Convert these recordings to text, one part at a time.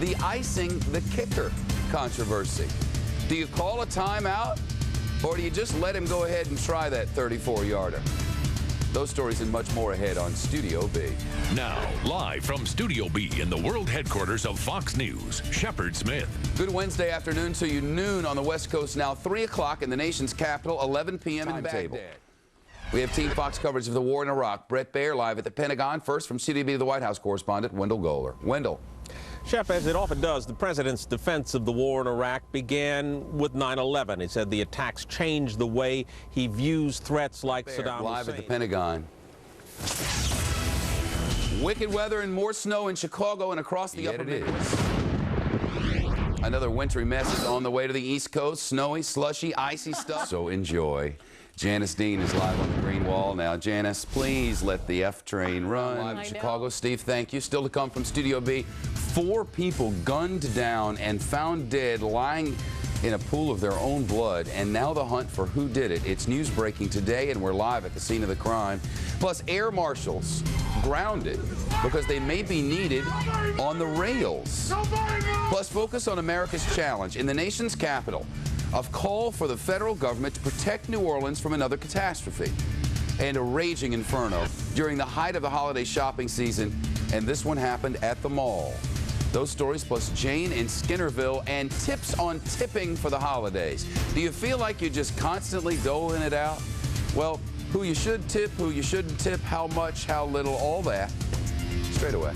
the icing the kicker controversy. Do you call a timeout, or do you just let him go ahead and try that 34-yarder? Those stories and much more ahead on Studio B. Now, live from Studio B in the world headquarters of Fox News, Shepard Smith. Good Wednesday afternoon to you, noon on the West Coast, now 3 o'clock in the nation's capital, 11 p.m. in Baghdad. We have Team Fox coverage of the war in Iraq. Brett Baer live at the Pentagon. First from Studio B, the White House correspondent, Wendell Goler. Wendell. Shep, as it often does, the president's defense of the war in Iraq began with 9/11. He said the attacks changed the way he views threats like Saddam Hussein. Live at the Pentagon. Wicked weather and more snow in Chicago and across the upper Midwest. Another wintry mess is on the way to the East Coast. Snowy, slushy, icy stuff. So enjoy. Janice Dean is live on the green wall now. Janice, please let the F train run. Live in Chicago. Steve, thank you. Still to come from Studio B. 4 people gunned down and found dead lying in a pool of their own blood, and now the hunt for who did it. It's news breaking today, and we're live at the scene of the crime. Plus, air marshals grounded because they may be needed on the rails. Plus, focus on America's challenge in the nation's capital of call for the federal government to protect New Orleans from another catastrophe and a raging inferno during the height of the holiday shopping season, and this one happened at the mall. Those stories plus Jane in Skinnerville and tips on tipping for the holidays. Do you feel like you're just constantly doling it out? Well, who you should tip, who you shouldn't tip, how much, how little, all that straight away.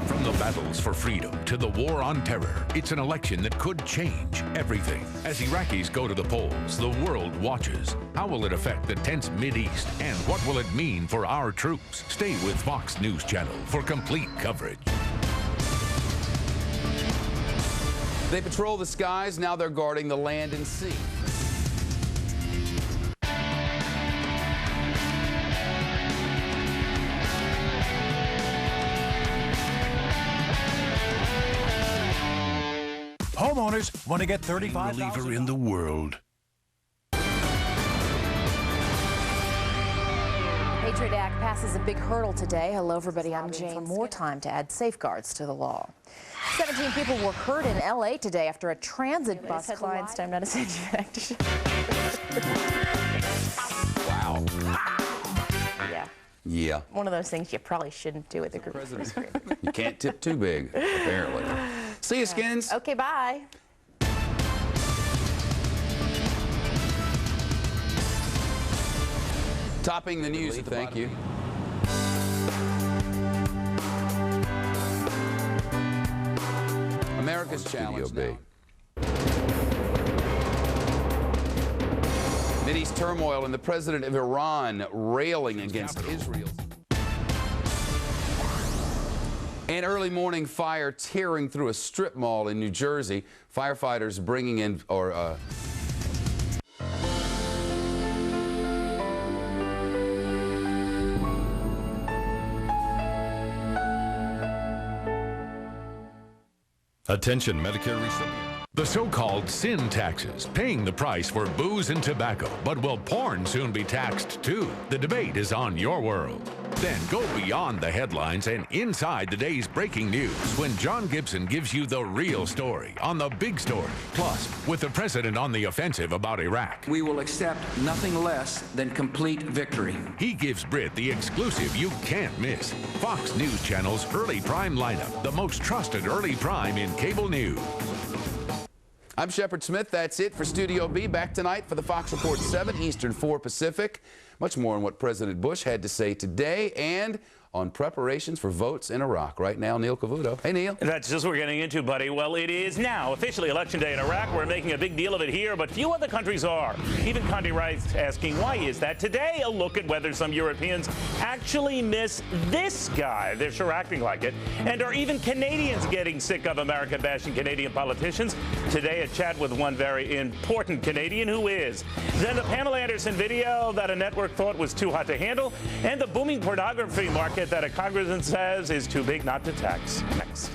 From the battles for freedom to the war on terror, it's an election that could change everything. As Iraqis go to the polls, the world watches. How will it affect the tense Mideast, and what will it mean for our troops? Stay with Fox News Channel for complete coverage. They patrol the skies, now they're guarding the land and sea. Homeowners want to get $35,000. Reliever in the world. Patriot Act passes a big hurdle today. Hello, everybody. I'm Jane. For more time to add safeguards to the law. 17 people were hurt in L.A. today after a transit bus collided. Time now to send you back to Wow. Yeah. Yeah. One of those things you probably shouldn't do with a group of first. You can't tip too big, apparently. See you, Skins. Okay, bye. Topping the news, thank you. America's challenge now. Mideast turmoil and the president of Iran railing against Israel. An early morning fire tearing through a strip mall in New Jersey. Firefighters bringing in, Attention, Medicare recipients. The so-called sin taxes, paying the price for booze and tobacco. But will porn soon be taxed too? The debate is on your world. Then go beyond the headlines and inside the day's breaking news when John Gibson gives you the real story on the big story. Plus, with the president on the offensive about Iraq. We will accept nothing less than complete victory. He gives Brit the exclusive you can't miss. Fox News Channel's Early Prime lineup, the most trusted early prime in cable news. I'm Shepard Smith. That's it for Studio B. Back tonight for the Fox Report 7 Eastern, 4 Pacific. Much more on what President Bush had to say today and on preparations for votes in Iraq. Right now, Neil Cavuto. Hey, Neil. That's just what we're getting into, buddy. Well, it is now officially Election Day in Iraq. We're making a big deal of it here, but few other countries are. Even Condi Rice asking, why is that? Today, a look at whether some Europeans actually miss this guy. They're sure acting like it. And are even Canadians getting sick of America-bashing Canadian politicians? Today, a chat with one very important Canadian who is. Then the Pamela Anderson video that a network thought was too hot to handle, and the booming pornography market that a congressman says is too big not to tax. Next.